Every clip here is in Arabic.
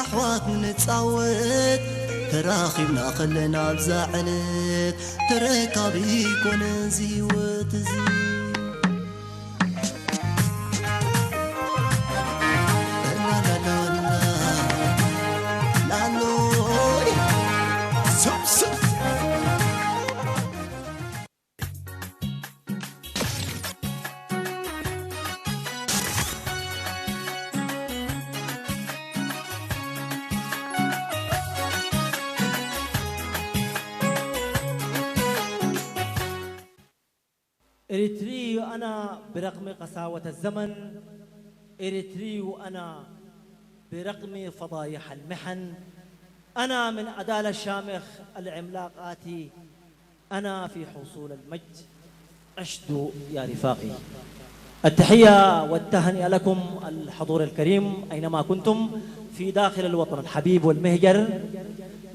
أحوات نتصاوت تراخبنا خلنا بزعلت تركابي كون زيوت زي لا لا لا لا لا لوي سب سب إريتري وأنا برغم قساوة الزمن إريتري وأنا برغم فضايح المحن أنا من أدال الشامخ العملاقات أنا في حصول المجد أشدو يا رفاقي. التحية والتهنئة لكم الحضور الكريم أينما كنتم في داخل الوطن الحبيب والمهجر.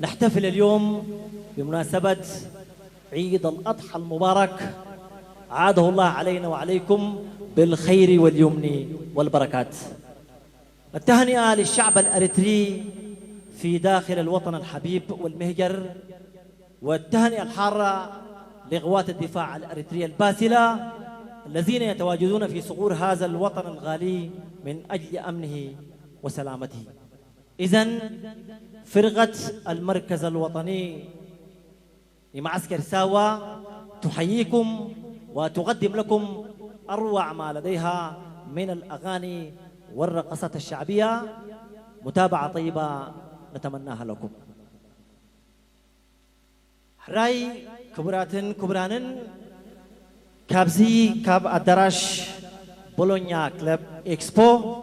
نحتفل اليوم بمناسبة عيد الأضحى المبارك، عاده الله علينا وعليكم بالخير واليمن والبركات. التهنئة للشعب الأريتري في داخل الوطن الحبيب والمهجر، والتهنئة الحارة لقوات الدفاع الأريترية الباسلة الذين يتواجدون في صقور هذا الوطن الغالي من أجل أمنه وسلامته. إذن فرقة المركز الوطني لمعسكر ساوى تحييكم وتقدم لكم أروع ما لديها من الأغاني والرقصات الشعبية. متابعة طيبة نتمناها لكم. راي كبران كابزي كاب أدراش بولونيا كلب إكسبو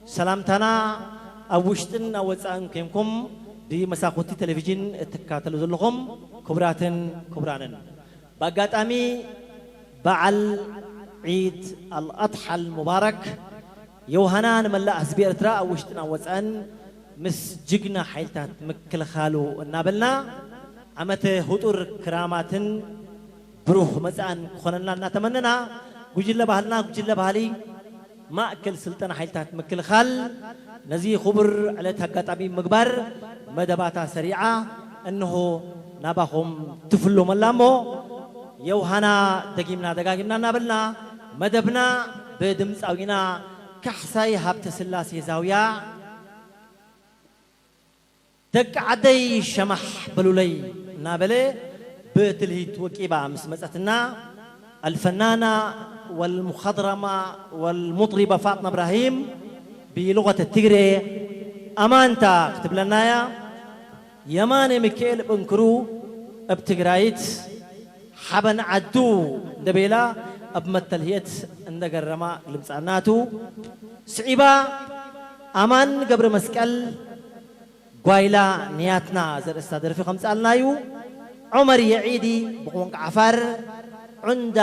سلامتنا أوشتن أوزان كيمكم دي مساقوتي تلفزيون تكاتلو ذلهم كبران بقات أمي بعل عيد الأضحى المبارك يوهنان ملا أسبير ترى وشتنا وزن مس جقنا حيلتات مكل خالو النابلنا عمت هطور كرامات بروح مزان خوننا نتمننا وجل بحالنا وجل بحالي ما أكل سلطان حيلتات مكل خال نزي خبر على تهقات أبي مقبر مدباتا سريعة أنه نابهم تفلو ملامو يوهانا دقاقمنا نابلنا مدبنا بدمس أوينا كحساي هابت سلاسي زاوية دق عدي شمح بلولي نابلي بتلهيت وكيبا مسمساتنا الفنانة والمخضرمة والمطربة فاطمة إبراهيم بلغة التجري أمانتا كتب لنا يا يمان ميكيل بنكرو ابتقرايت حبن عدو دبيلا أبمتلهيت عندك الرما لمساناتو سعيبا أمان قبر مسكال قايلا نياتنا زر استادر في 5 نايو عمر يعيدي بقوانك عفر عند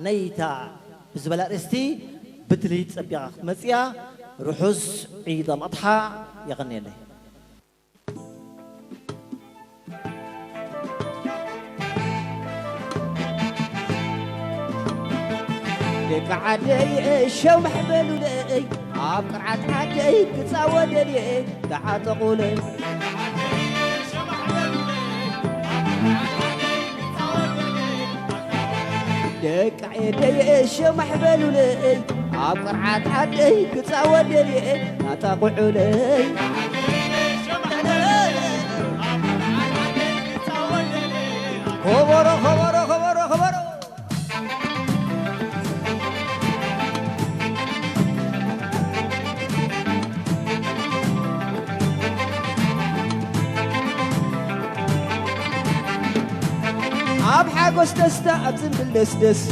نيتا بزبلا رستي بتلهيت سبيغ مسيا رحوس عيد الأضحى يغني له دك عدي شو محبلو لي عقرعت عدي كتصاود لي تعاتقوا لي دك عدي شو محبلو لي عقرعت عدي كتصاود لي تعاتقوا لي خبرو خبرو خبرو خبرو أب حاجوس تستا أبزن بالدسدس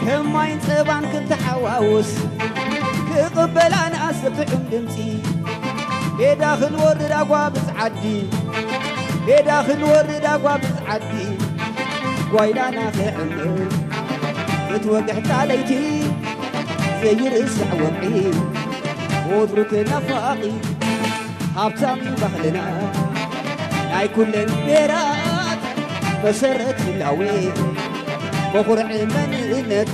كم ما ينصبان كنت حواوس كقبل أنا أسفع دمتي بداخل ورد أقوى بسعدي بداخل ورد أقوى بسعدي ويلانا في عمر اتوقعت عليتي زي رسع وقعي وضرك نفاقي هابتامي بخلنا هاي كل البيرات مسرت الهوي بخرع منينت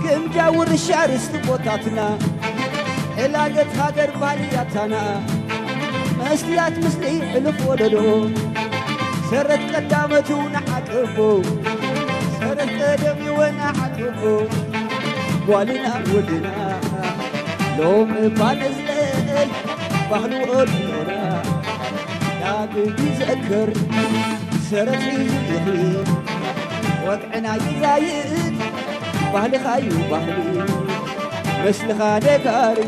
كم جاور الشعر استبوتاتنا علاقة هاجر بالياتنا مسليات مسلي حلف ولدو سرت قدامته نحقبو سرت قدمي ونحقبو والنا ولنا لوم بانزلل بحلو قلنا لاقي يذكر سرت يخيب وقعنا يزايد بحلي خايو بحلي مثل خانة كاري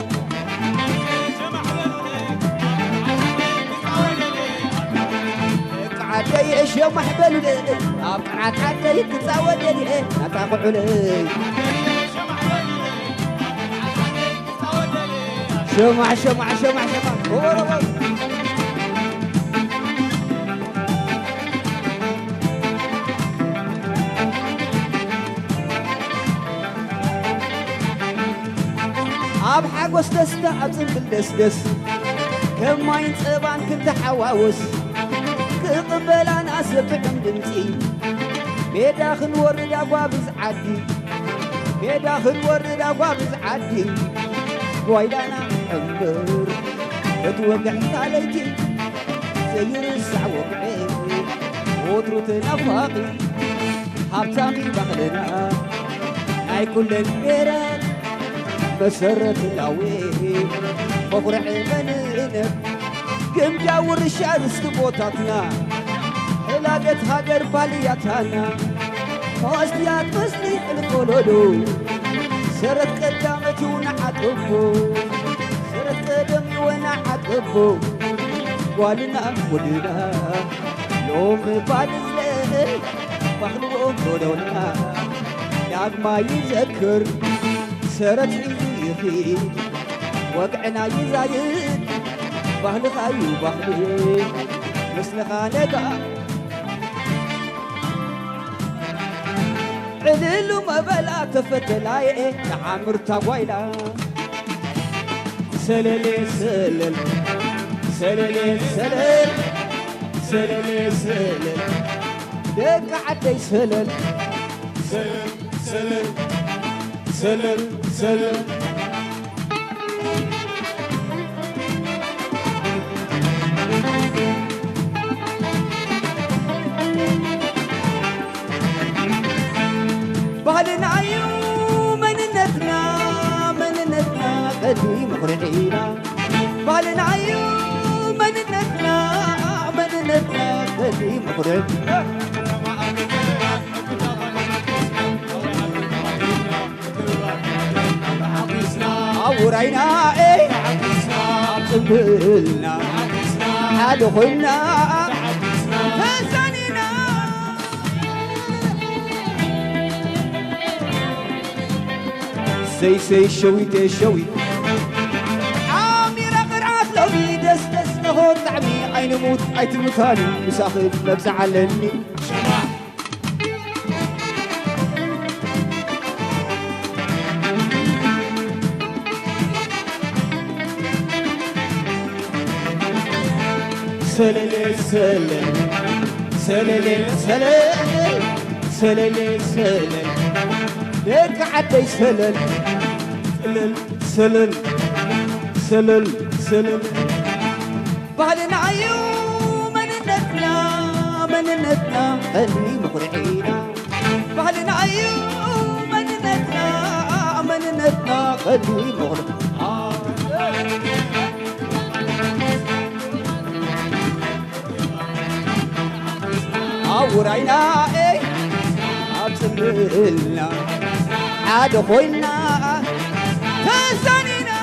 عدي ايش يوم احبل ابعد عدي تتزود لي نتاقع لي شمع شمع شمع شمع اب حقوس دستا ابزن بالدسدس كم ما ينصبان كنت حواوس كقبل انا اسبعم دمتي بيداخل ورد ابواب زعدي بيداخل ورد ابواب زعدي ويلانا عمر بتوقع عليتي زي الساعة وقعي وتروت نفاقي حبتامي بغلنا هاي كل البيرات بسرت العوي بفرع منينك كم جاور الشمس بوتاتنا علاقة هاجر بالياتنا واسليات مسلي القلولو سرت قدامتي ونحقبو سرت قدمي ونحقبو والنا ودنا يوم بانزل بخلو قلولنا ياك ما يذكر سرت يخي وقعنا يزايد بحل خايو بحلي مثل خانقا عللو ما بلا تفتلاي نعمر تاويلا سللي سلل سللي سلل سللي سلل دك عدي سلل سلل سلل سلل سلل بهلنا عيو مننتنا قديم قرعينا بهلنا عيو مننتنا قديم قرعينا عورينا ايه عقبلنا حدخلنا فزننا سي شويت شويت عامر قرعات لو بيدس دس نهو طعمي عين موت عيت المثالي مساخد مبزع علني سلل سلل سلل سلل سلل سلل ليك عدي سلل سلل سلل سلل سلل بهلنا عيو مننتنا خلي مقرعينا بهلنا عيو مننتنا خلي مقرعينا عورينا ايه عبسلنا عدخلنا تزنينا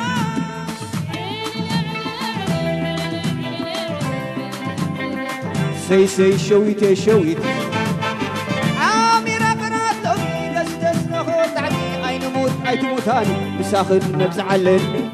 سي شويت شويت عامر قنات لو دس دس نخو تعبي عين موت عيت موتاني مساخد نبزعلني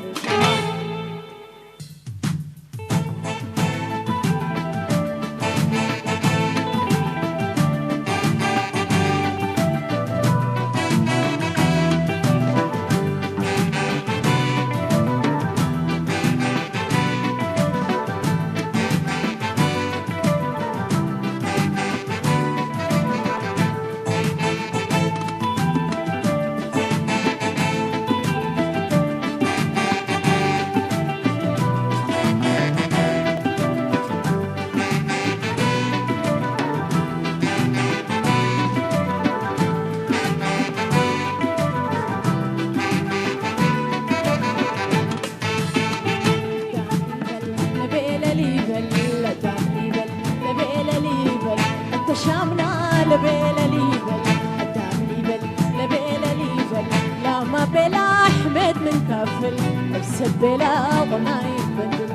سبلا غناي بدل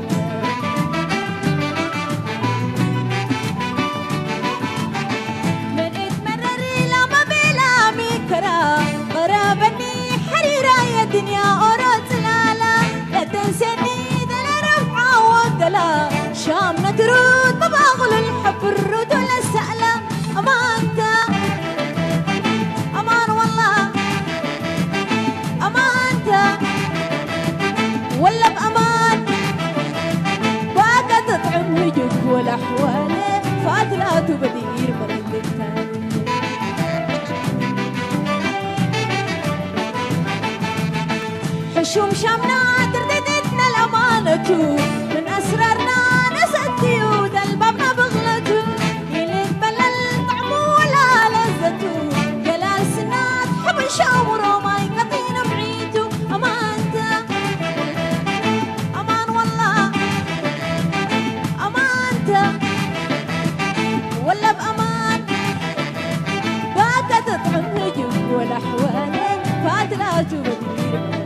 من اتمرر لما بلا ميكرا غرابني حريرة يا دنيا أورت لالا لا تنسني دل رفعة وقلا شام نترود مباغل الحب الرود ولا السألة أمانتا أمان والله أمانتا ولا بأمان باقى تطعم هجوك والأحوال فاتلات بدير مرد التاني حشوم شامنا ترددتنا الأمانة من أسرارنا نسأتي وذا البابنا بغلته يلد بلل طعمه ولا لذته جلال سنات حب شاوره ما يقطينا بعيده أمانته أمان والله أمانته ولا بأمان باقى تطعم هجوك والأحوال فاتلات بدير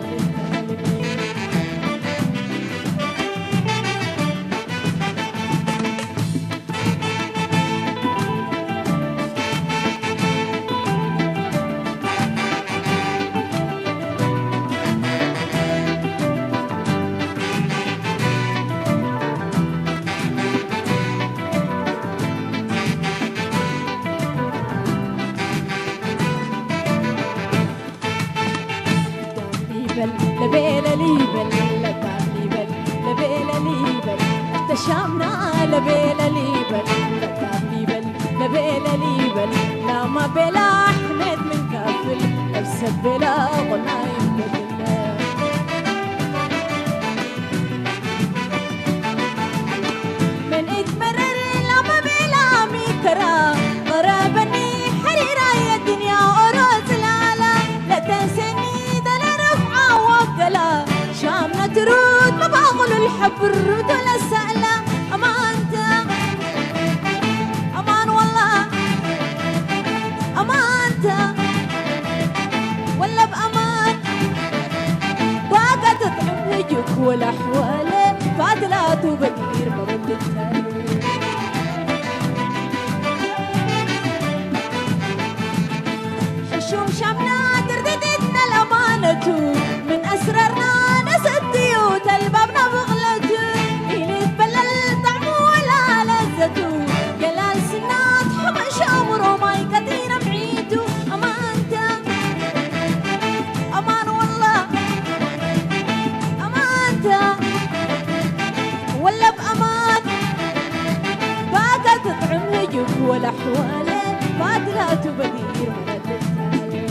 لبيلا ليبل لبام ليبل لبيلا ليبل احتشامنا لبيلا ليبل لبام ليبل لبيلا ليبل لا ما بلا احمد من كافل نفس بلا غنايم بدل من اتمرر لما بلا ميكرا غرابني حريرة يا دنيا أروز لالا لا تنسني شامنا ترود مباغل الحب الرود ولا السألة أمانتا أمان والله أمانتا ولا بأمان باقى تطعم هجوك والأحوال فاتلات وبدير مرد التاني حشوم شامنا ترددتنا الأمانة من أسرارنا البيوت البابنا بغلته يلد بلل طعمه ولا لذته جلال سنات حب شامره ما يقدينا بعيده أمانته أمان والله أمانته ولا بأمان باقى تطعم هجوك والأحوال فاتلات بدير مرد التاني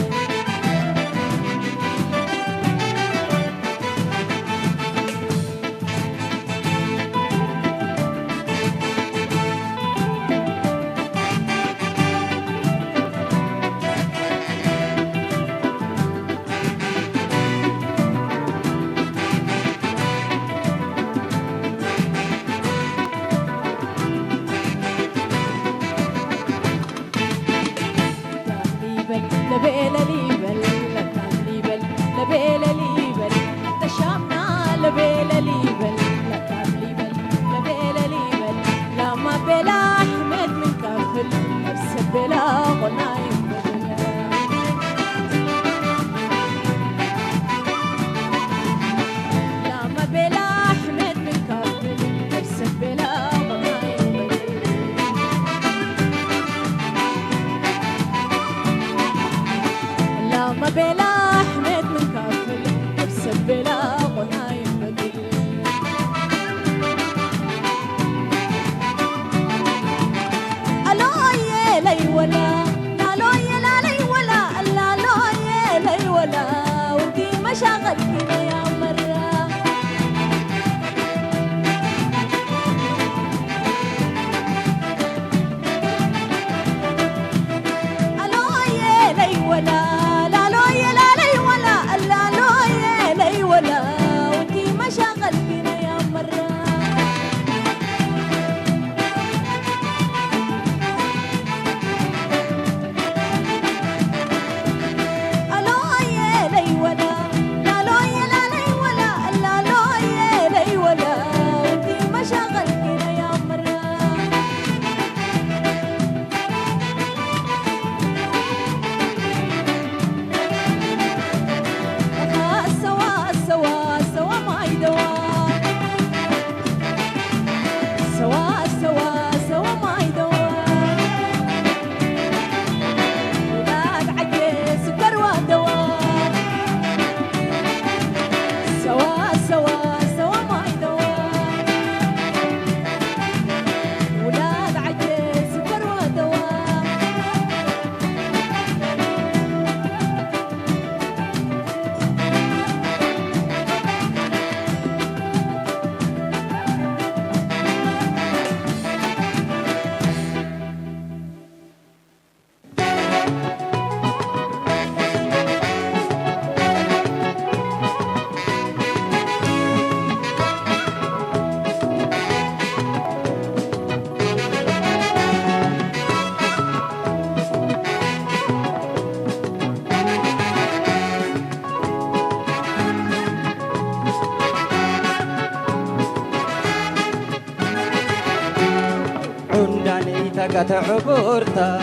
تقت عبورتا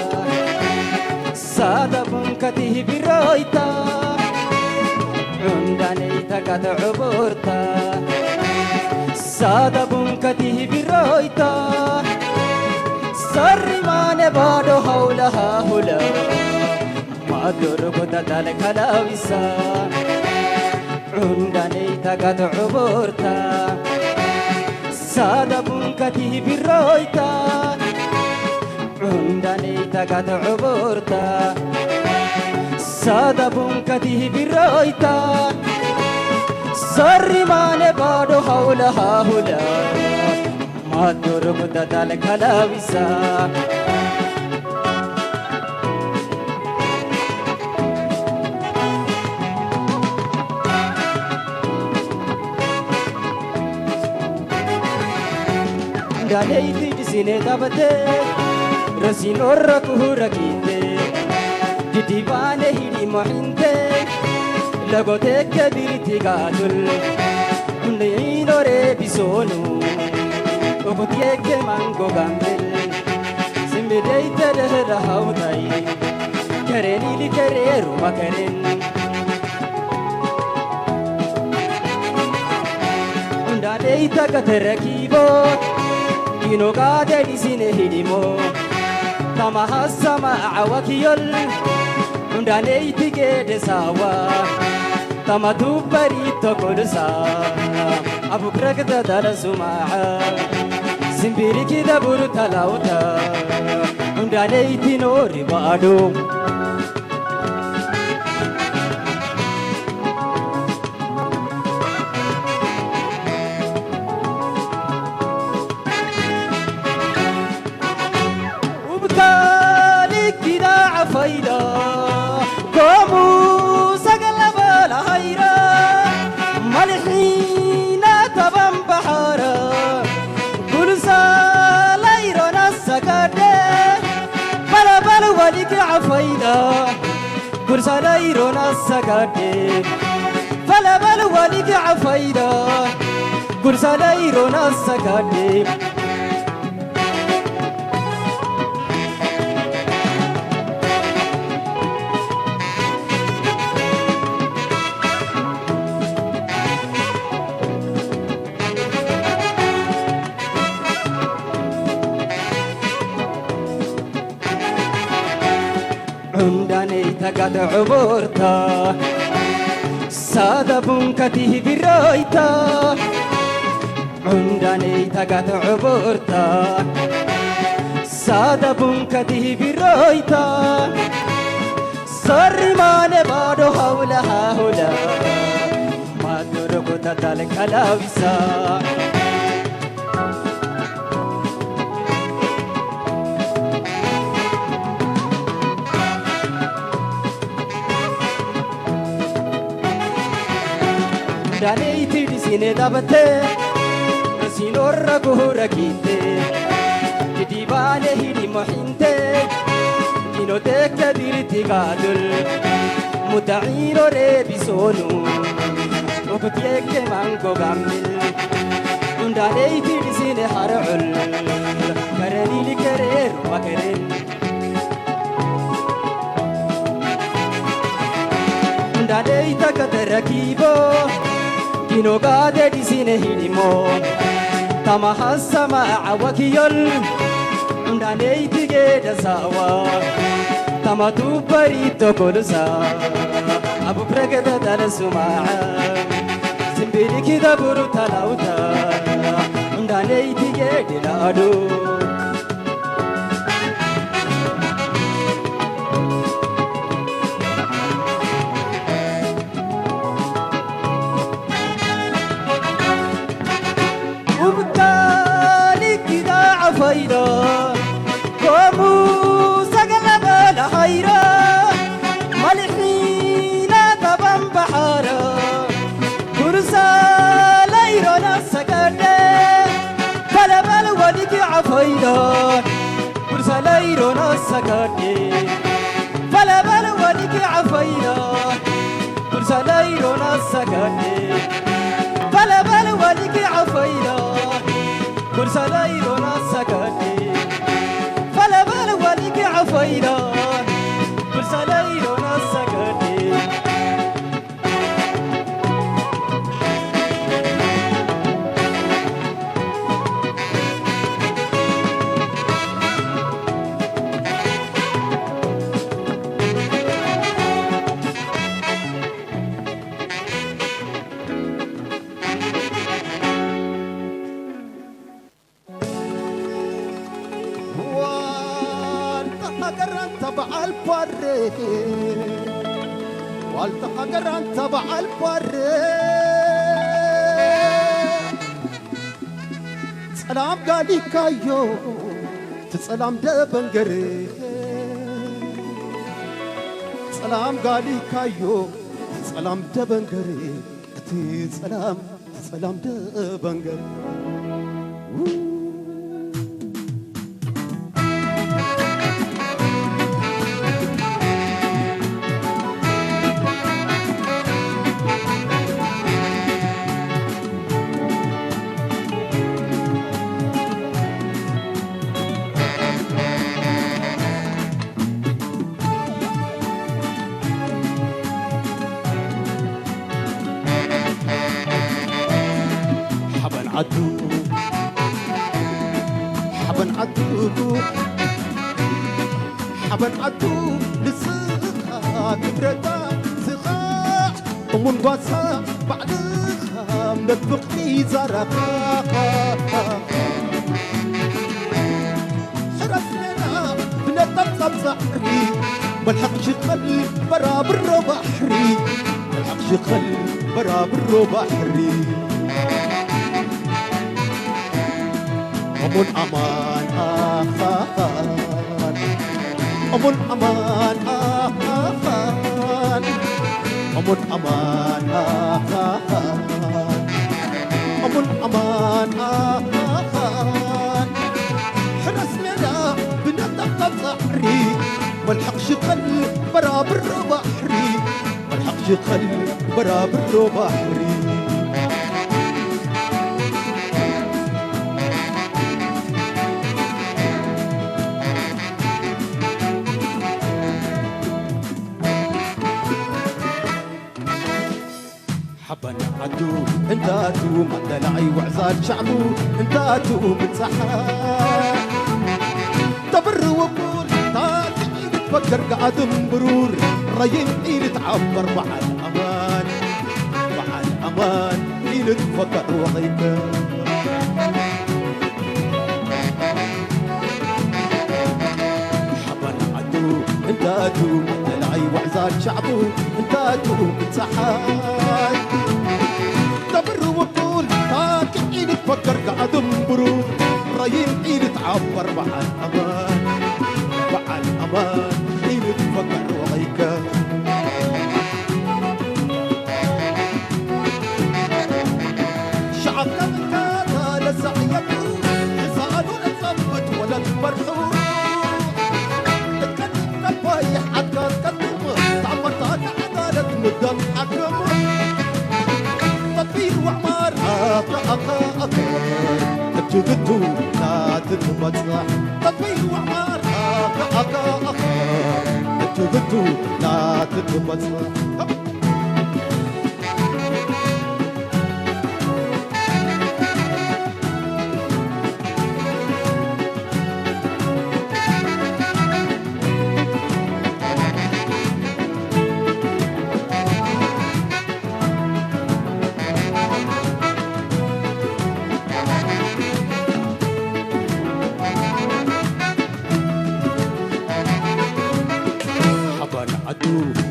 سادة بنكته برويتا عندني تقت عبورتا سادة بنكته برويتا سر ما نبادو حولها هلا ما درقت دلك لاويسا عندني تقت عبورتا سادة بنكته برويتا عندني تقت عبورتا سادة بنكته برويتا سر ما نبادو حولها هلا ما درقت دلك لاويسا دانيتي جسيني دابته رسين ورقه رقيته جديبانه هيدي محنته لغوتك كبيرتي قاتل نينو ري بيسونو وقتيك مانغو غامبل سمبديت دهر هاوتاي كريني لكريرو مكرين دانيتا كتركيبو Ino kade di sini hidimo, tamahas sama awakiyol, undane itige desawa, tamatu barito kodsa, abu krakda dala sumaa, simbiri kida buru talauta, undane itino ribado. فايدة كومو سقل بلا هيرا ملحينا تبان بحارا كل سالايرو نسكادة بلا بلا وليك عفايدة كل سالايرو نسكادة بلا بلا وليك عفايدة كل سالايرو نسكادة عندني تقت عبورتا سادة بنكته برويتا عندني تقت عبورتا سادة بنكته برويتا سر ما نبادو حولها هلا ما درقت دلك لاويسا دانيتي دي سيني دابته رسينو رقه رقيته جديبانه هيدي محنته كينو تكبير تقادل متعينو ريبي سونو وكتيك مانكو غامل دانيتي دي سيني حرعل كرني لكرير وكرين دانيتا كتركيبو Kino kade di sini hidimo, tamahas sama awakiyol, undane itige dasawa, tamatu barito kodsa, abu pragada dala sumaa, simbiri kita buru talauta, undane itige dilado. فايدة كومو سقل بلا هيرا ملحينا تبان بحارا كرسا لايرو نسكادة بلا بلا وليك عفايدة كرسا لايرو نسكادة بلا بلا وليك عفايدة كرسا لايرو نسكادة بلا بلا وليك عفايدة كرسا لايرو نسكادة فلا قران تبع البر والتقى قران تبع البر سلام قالي كايو تسلام دبنقري سلام قالي كايو سلام دبنقري أتي سلام دبنقري حبن عدو لسخا كبرتا سخا ومن قاسا بعدها مدبق في زرقا حرسنا بنطبطب زحري ملحقش خل برابر بحري ملحقش خل برابر بحري أمون أمان آخان أمون أمان آخان أمون أمان آخان أمون أمان آخان حرسنا بنطبطب زحري ملحقش خل برابر بحري ملحقش خل برابر بحري حبا عدو انتاتو مدلعي وعزال شعبو انتاتو متسحر تبر وقول تاتي بتفكر قادم برور ريين إيل تعبر مع الأمان مع الأمان إيل تفكر وغيك حبا عدو انتاتو مدلعي وعزال شعبو انتاتو متسحر تبر وقول تاكي إيد تفكر قادم برور ريين إيد تعبر مع الأمان مع الأمان إيد تفكر وغيك شعب كذا لسعيكو يسألوا لتثبت ولا تفرحوا تتكلم كالفايح حتى تكلم تعمرتها كعدالة مدى الحكم تطبير وعمار أكا تبتدتو لا تتبطلع تطبير وعمار أكا تبتدتو لا تتبطلع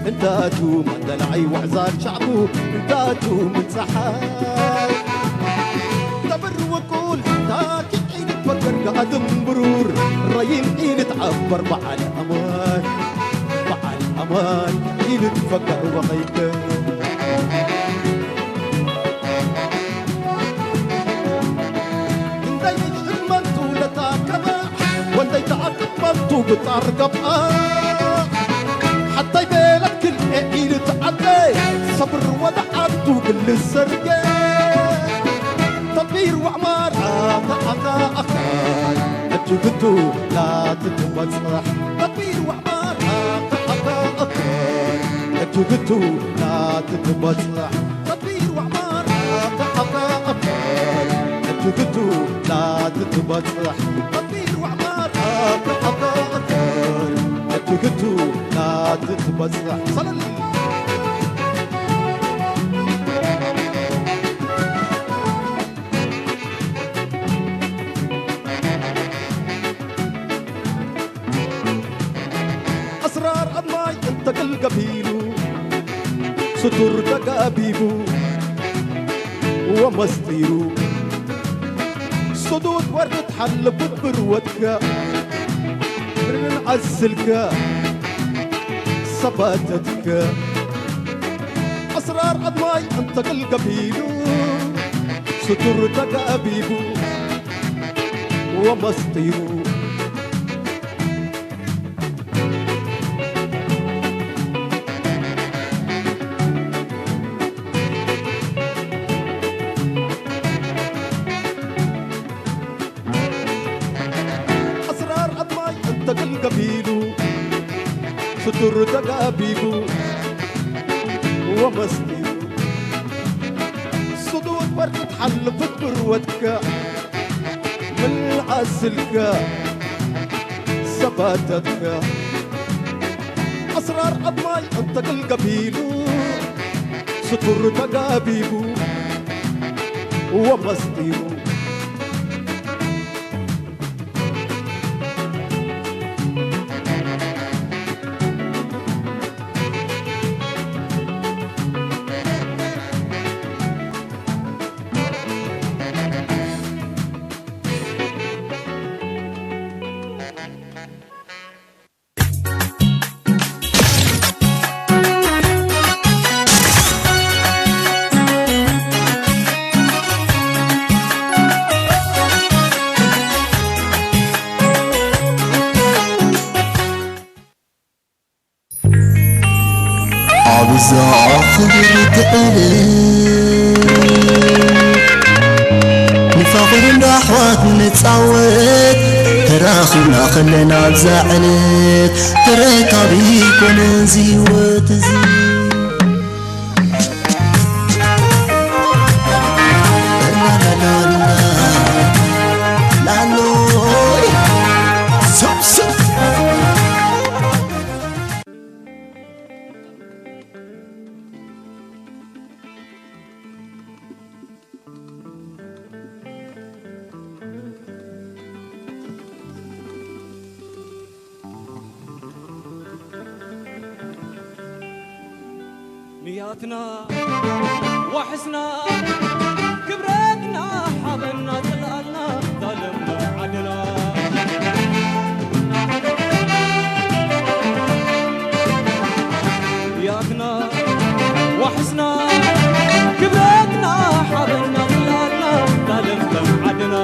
انتاتو مدلعي وعزال شعبو انتاتو متسحر تبر وقول تاكي عيد تفكر قادم برور ريين عيد تعبر مع الأمان مع الأمان عيد تفكر وغيك اندي شمنتو لتاكبا واندي تعقبتو بترقب حتى يبالك كل عيل تعدي صبر وضعته كل السرقة تطبير وعمار أكا أجبتو لا تتبصح تطبير وعمار أكا أجبتو لا تتبصح تطبير وعمار أكا أجبتو لا تتبصح تطبير وعمار أكا أجبتو لا تتبصح صلى الله ستر تقابيبو ومسطيرو صدود ورد تحلبت بروتك من عزلك صباتتك أسرار أضماي انتقل قبيلو ستر تقابيبو ومسطيرو قبيلو ستر تقابيبو ومسطيرو صدود ورد تحلفت بروتك من عزلك ثباتتك أسرار أضماي انتقل قبيلو ستر تقابيبو ومسطيرو عبزة آخر تقلب نفاخر نحوات نتصاوت تراخينا خلنا بزعلت تركابي كون زيوت زي لا لا لا لا لا لوي سب سب نياتنا وحسنا كبرتنا حبنا طلعنا ظلمنا عدنا نياتنا وحسنا كبرتنا حبنا طلعنا ظلمنا عدنا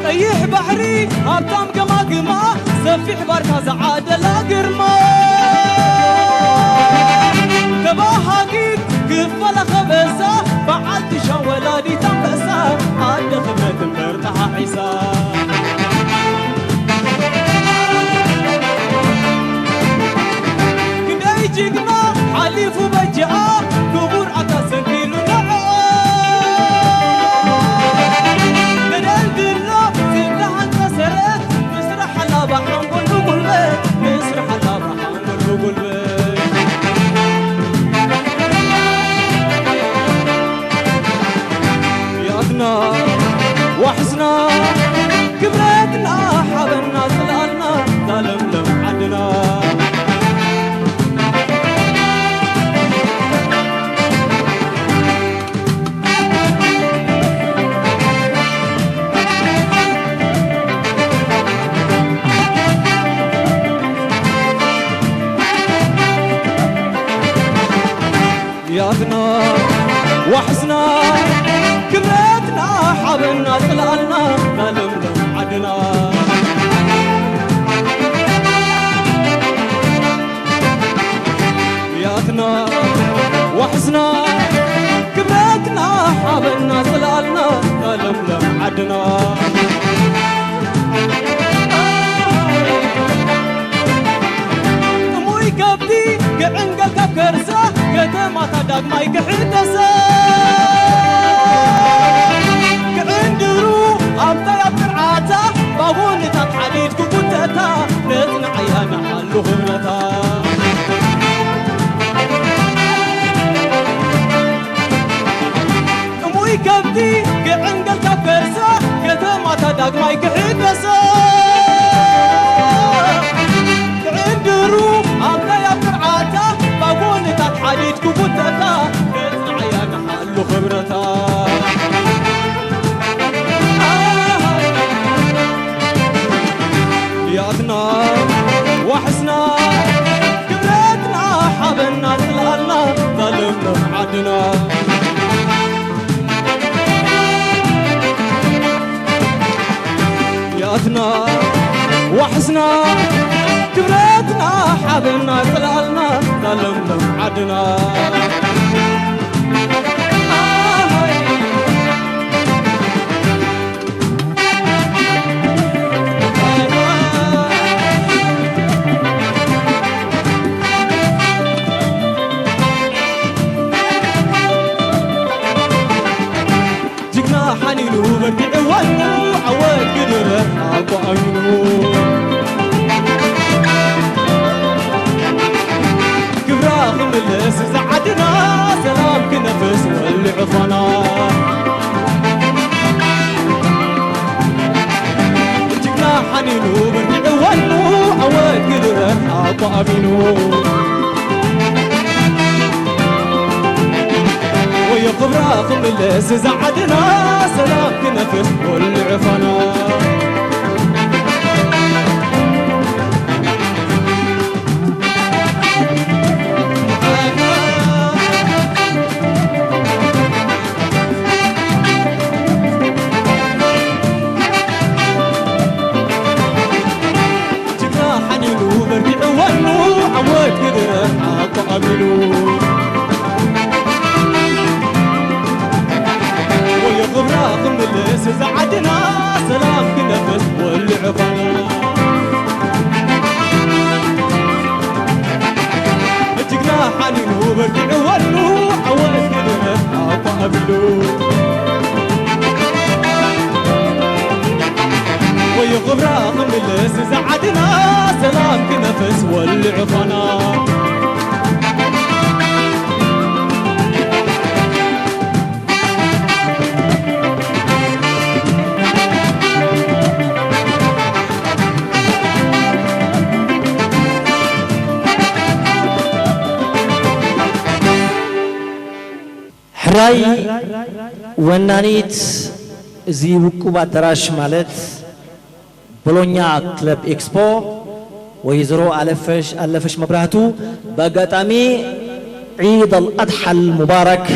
طيح بحري هبطام قما سفيح باركا زعادة لا قرما تباهاقيد كفلا خبسة بعد شوالادي تنبسة عاد خبرة مرتاحة عيسى كدا يجيقنا حليف وبجعة كبور عطا سنكيلو نعا قدال دلو سبتها انتصرت مسرح الله بحرم قلو قلبك مسرح الله بحرم قلو قلبك يادنا وحزنا كبرتنا حبنا طلعنا ظلملم عدنا يادنا وحزنا كبرتنا حبنا طلعنا ظلملم عدنا يادنا وحزنا كبرتنا حبنا طلعنا ظلملم عدنا موي كبدي كعنقل كبكرسة كتما تدق ماي كحدسة كعندرو أبطا يبترعاتا بابوني تطحديد كبوتتا نتنع يانا حلو غمتا موي كبدي كعنقل كبكرسة كتما تدق ماي كحدسة ياتنا وحسنا كبرتنا حبنا طلعنا ظلمنا عدنا حنينو برجع ونو عواد قدره أبو عينو كبراخ ملس زعدنا سلام كنفس واللي عفنا جقنا حنينو برجع ونو عواد قدره أبو عينو ويا قبراق ملس زعدنا سلام كنفس واللي عفنا جبنا حنينو برجع ونو عواد قدره عطا أمينو غبراق ملس زعدنا سلام كنفس واللي عفنا جقنا حنين وبرجع ونو عواد كدنا عطا أبلو ويا غبراق ملس زعدنا سلام كنفس واللي عفنا راي ونانيت زي وقوبة دراش مالت بولونيا كلب اكسبو ويزرو ألفش مبرهتو بقاتامي عيد الأضحى المبارك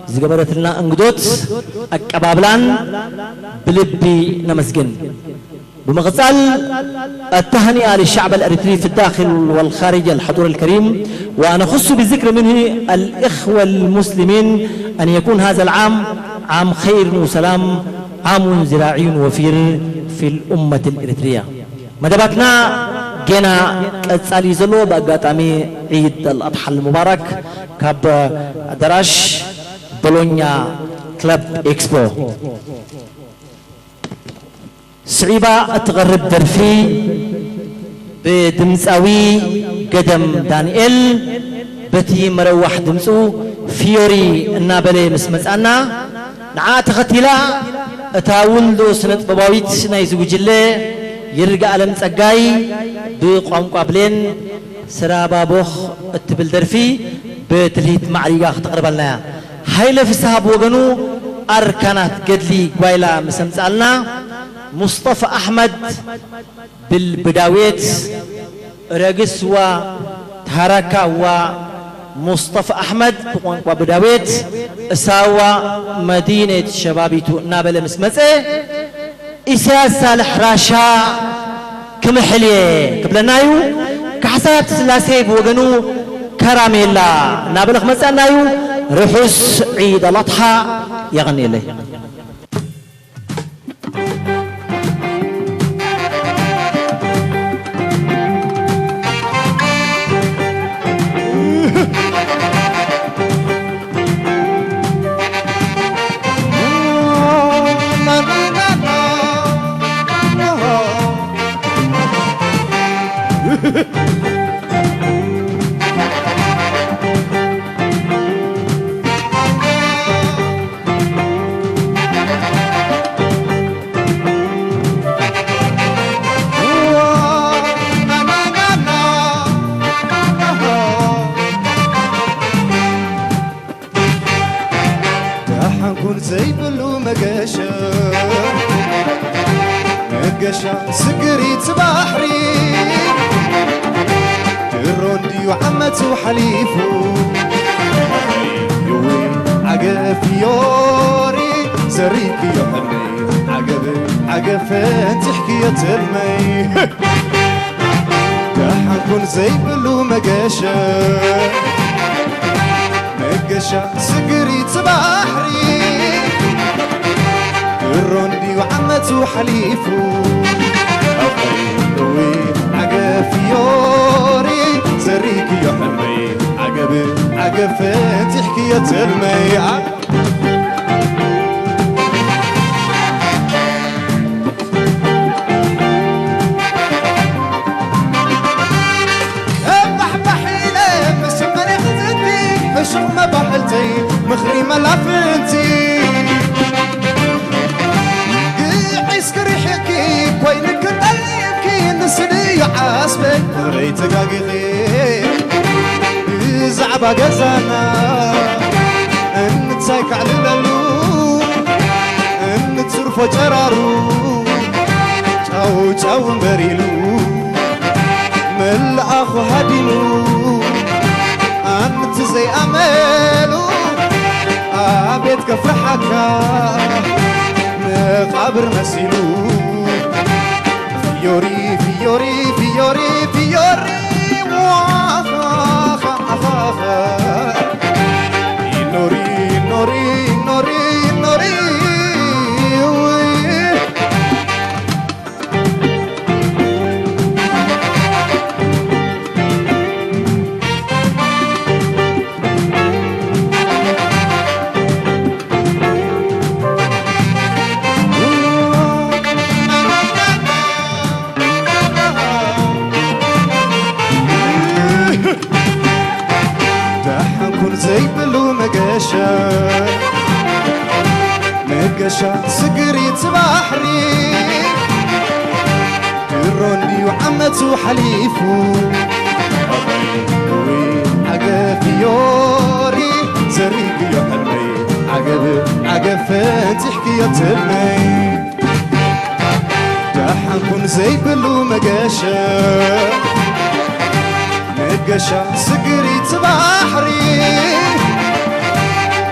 زي قبرت لنا انقدوت أكبابلان بلبي نمسجن بمغزال التهنئة للشعب الأريتري في الداخل والخارج الحضور الكريم وأنا أخص بذكر منه الإخوة المسلمين أن يكون هذا العام عام خير وسلام عام زراعي وفير في الأمة الإريترية مدباتنا جينا كتسالي زلو بقاتامي عيد الأضحى المبارك كاب دراش بولونيا كلب إكسبو صعيبة تغرب درفي بدمساوي قدم دانيال بتي مروح دمسو فيوري النابلي مسمسانا نعا تختيلا اتاولدو سنت بباويت نايزو جلي يرقى ألم تسقاي بقوام قابلين سرابا بوخ اتبل درفي بتلهيت معريقا تقرب لنا هايلا في السحاب وغنو أركانات قدلي قويلا مسمسالنا مصطفى أحمد بالبداويت رقص وتحركة ومصطفى أحمد وبداويت ساوى مدينة شبابيتو نابل مسمسة إساس صالح راشا كمحلية قبلنايو كحساب تسلاسي بوغنو كراميلا نابل مسألنايو رحس عيد الأضحى يغني لي سكريت بحري الروندي وعمته وحليفه يوي زريك يا حلمي عقب فتحكي يا تلمي حنكون زي بلو مقاشا سقريت بحري الروندي وعمته حليفو أخيوي عقب فيوري زريك يا حلمي عقب فتحكي يا تلمي شغمة بحلتي مخري ملافنتي عسكري حكي كوينك قلبكي نسني عاسبك ريت قاقغي زعبا قزانا ان تسايك على اللو ان تصرفو جرارو جاو مبريلو من اخو هادينو أنت زي أملو أبيتك فرحك مقابر مسيلو فيوري فيوري فيوري فيوري وافاخا أفاخا نوري نوري نوري نوري زي بلو مقاشا سقريت بحري الروندي وعمته حليفو عقب فيوري زريك يا حلمي عقب فتحكي يا تلمي حنكون زي بلو مقاشا سقريت بحري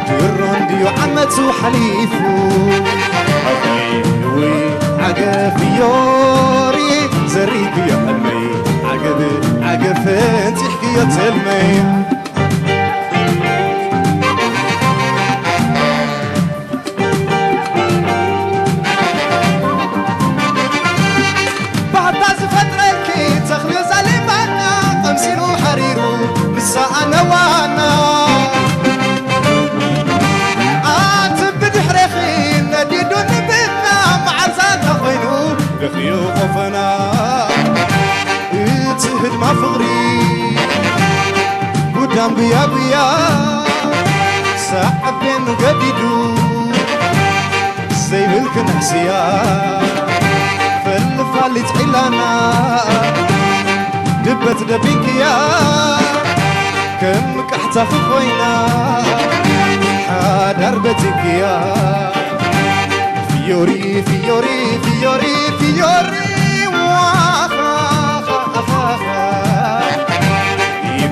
الروندي وعمته حليفو عقب فيوري زريك يا حلمي عقب فتحكي يا تلمي أنا وانا أتبدي حريخي نديدون بيتنا مع زاد أخينو بخيو خوفنا تهد ما فغري قدام بيا ساعبين قديدو زي بالكنحسيا فالفالي تعيلانا دبت دبينكيا كم كحتا خوينا حادر بتك يا فيوري فيوري فيوري فيوري وافا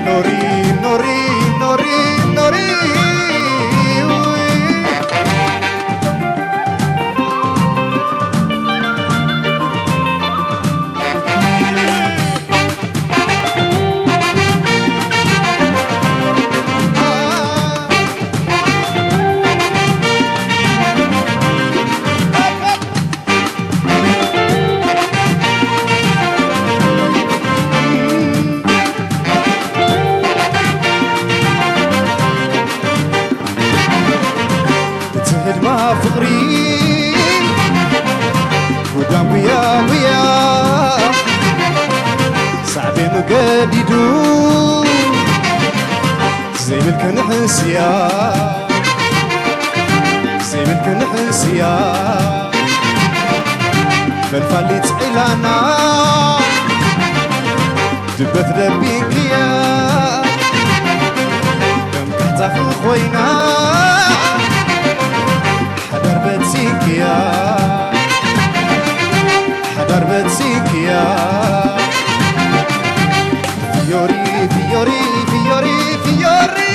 نوري نوري نوري نوري فقري قدام ويا صعبين وقاديدو زي بالكنحسيا فالفالي تعيلانا دبت دبينكيا كم كحتا خوينا حدر بتسيكيا فيوري فيوري فيوري فيوري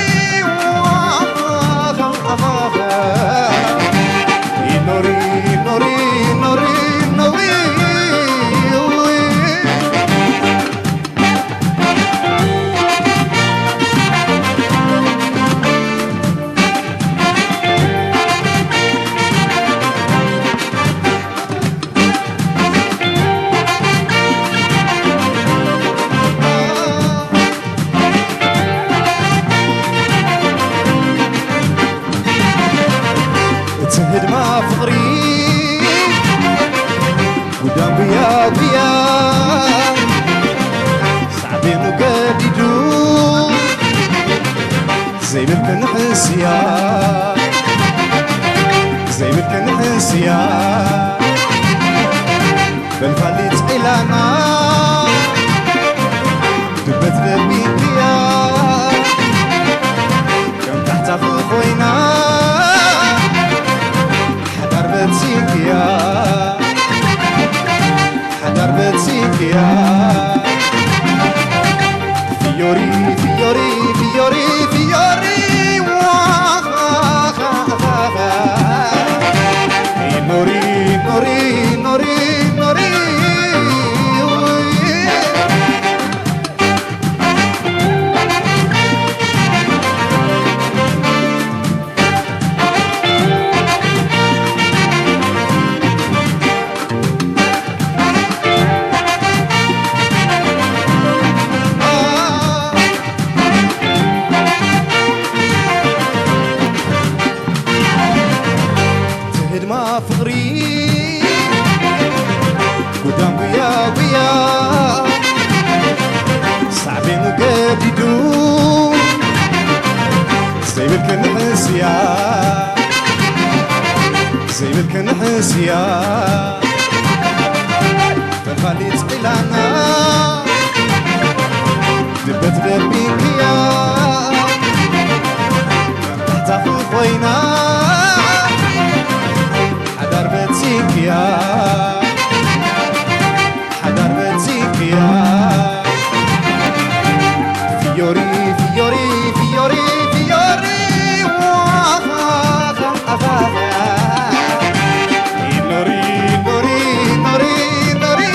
حسيا زي بالكن حسيا بالفالي تقيلانا دبت ربيك يا كم تحت خوينا حدار بتسيك يا حدار بتسيك يا fiori, fiori, fiori, fiori, nori, nori, nori, nori. ما فقري قدام ويا ويا صعبين وقاددون زي بالكنحس يا زي بالكنحس يا بالخالي تقيلانا دبت ربيك يا تحت خوينا حدار بتسيك يا حدار بتسيك يا فيوري فيوري فيوري فيوري نوري نوري نوري نوري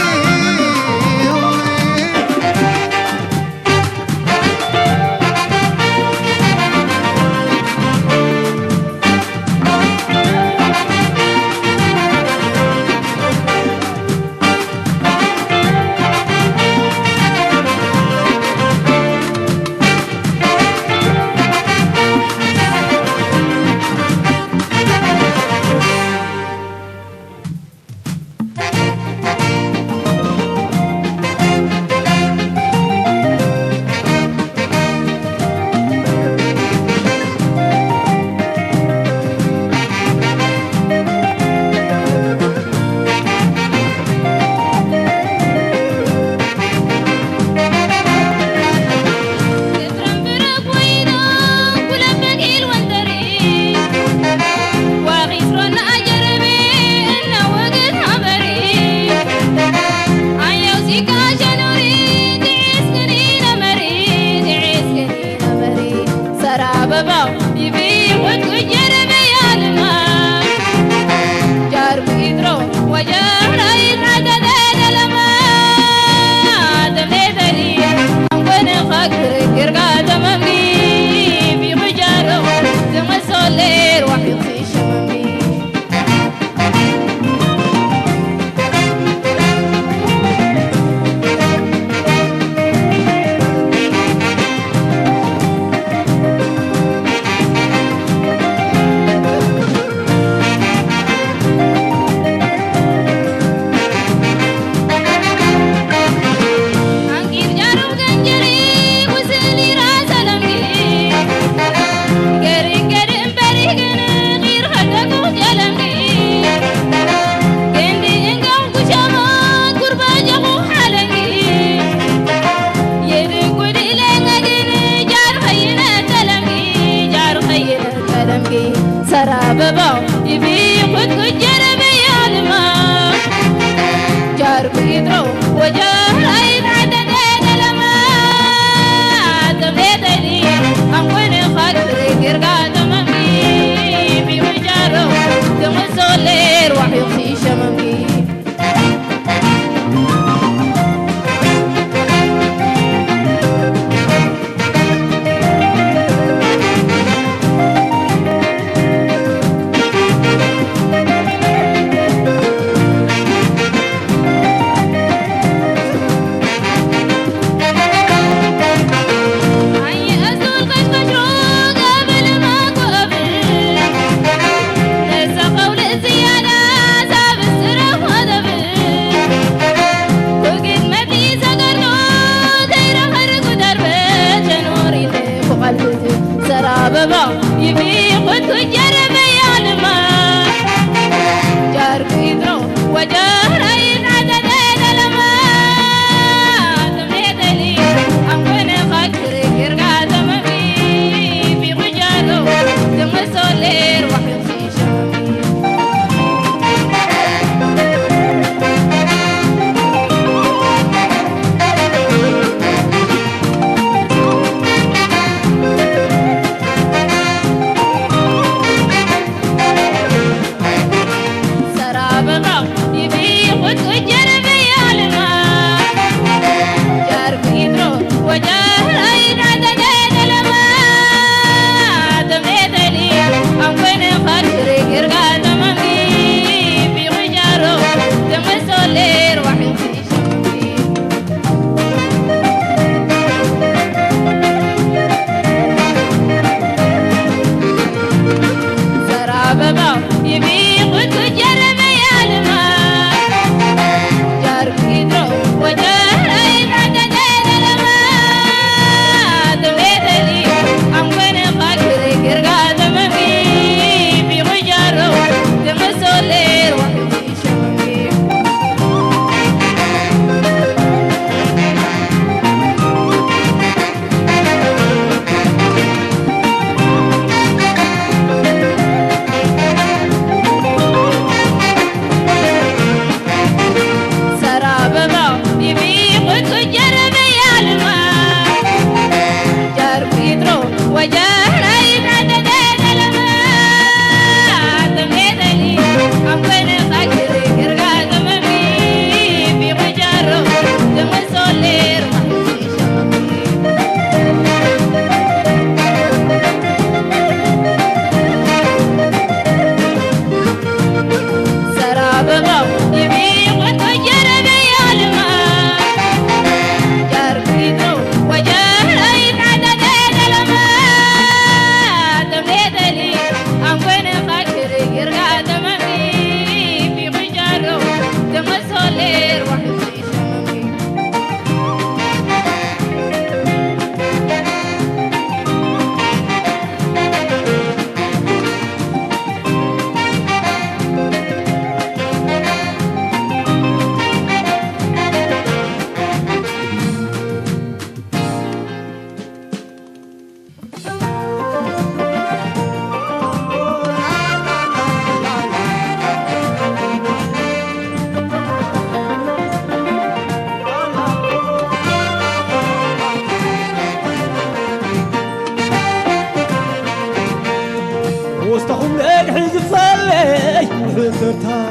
وسطهم لك حزب فلي وحضرتها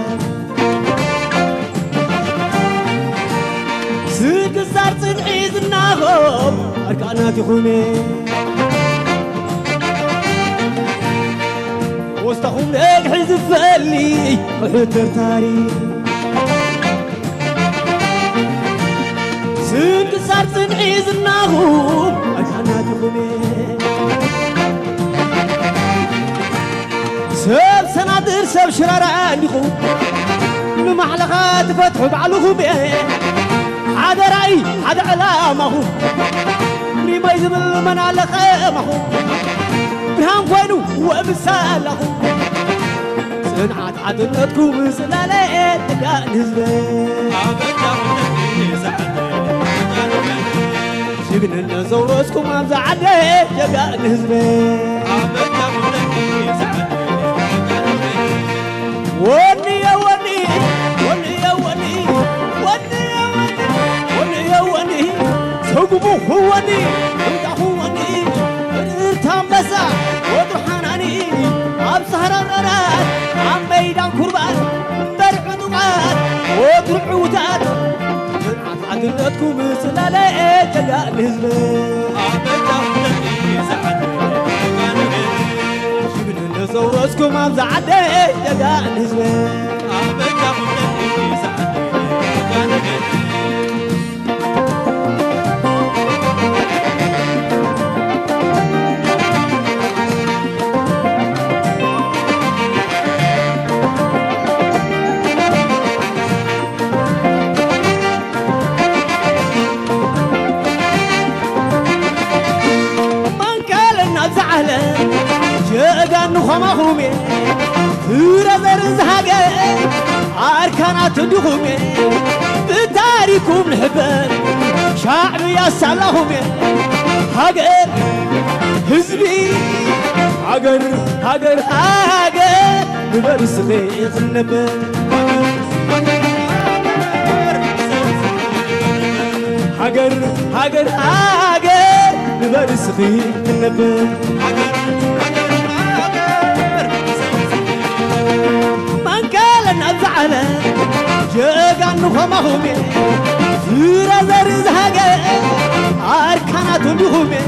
سيد الزار صنعي زناهم أركانات يخوني وسطهم لك حزب فلي وحضرتها سيد الزار صنعي زناهم أركانات يخوني سب سنادر سب شرارة عندكم نمحلقات فتحوا بعلوكم بيه حدا رأي حدا علامه ريما يزمل من على خيمه برهان وينو ومساله سنعات عدلتكم سلالة تقال هزبين شبنا زورسكم أمزعده تقال هزبين وني يا وني وني يا وني وني يا وني وني يا وني سوقبو هوني انت هوني ارتام بسا ودحاناني اب سهرانات عم ميدان كربان درع دقات ودرعوتات عدلتكم سلالة جلال الهزبين زورسكم أمزعده جدان هزبين من قال الناس زعله جاءنا خماهمي فرزر زهقة أركانات دخومي بتاريكم الحبان شعب يسالهمي هاجر حزبي هاجر هاجر هاجر ببرس غيظ النبان هاجر هاجر هاجر ببرس غيظ النبان نبزعنا جاقانو خماهمي فرزر زهقة أركانات دخومي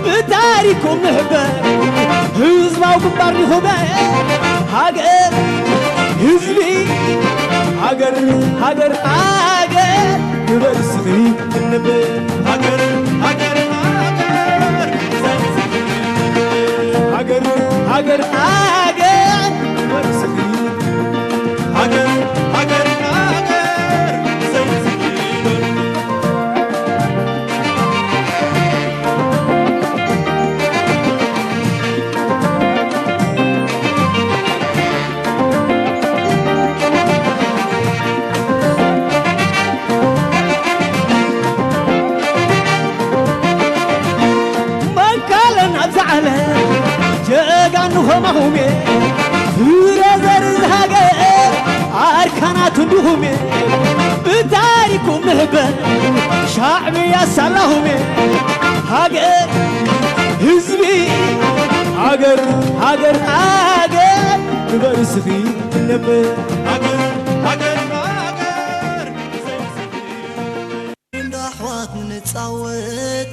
بتاريكم نحبان هزبا وكبار نخبان هاقر هزبي هاقر هاقر هاقر ببرس غيب النبان هاقر هاقر هاقر هاقر هاقر هاقر ببرس غيب هاجر هاجر هاجر من قال نزعله جاقانو خماهمي فرزر زهقة أركانات دخومي بتاريكم نهبان شعبي يسالهمي هاجر حزبي هاجر هاجر هاجر ببرس غيب النبان هاجر هاجر هاجر أحوات نتصاوت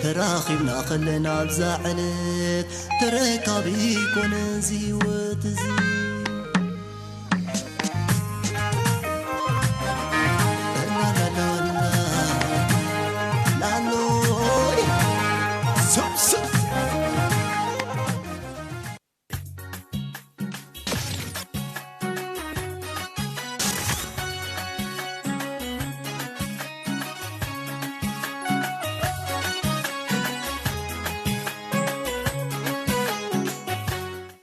تراخبنا خلنا بزعلت تركابي كون زيوت زي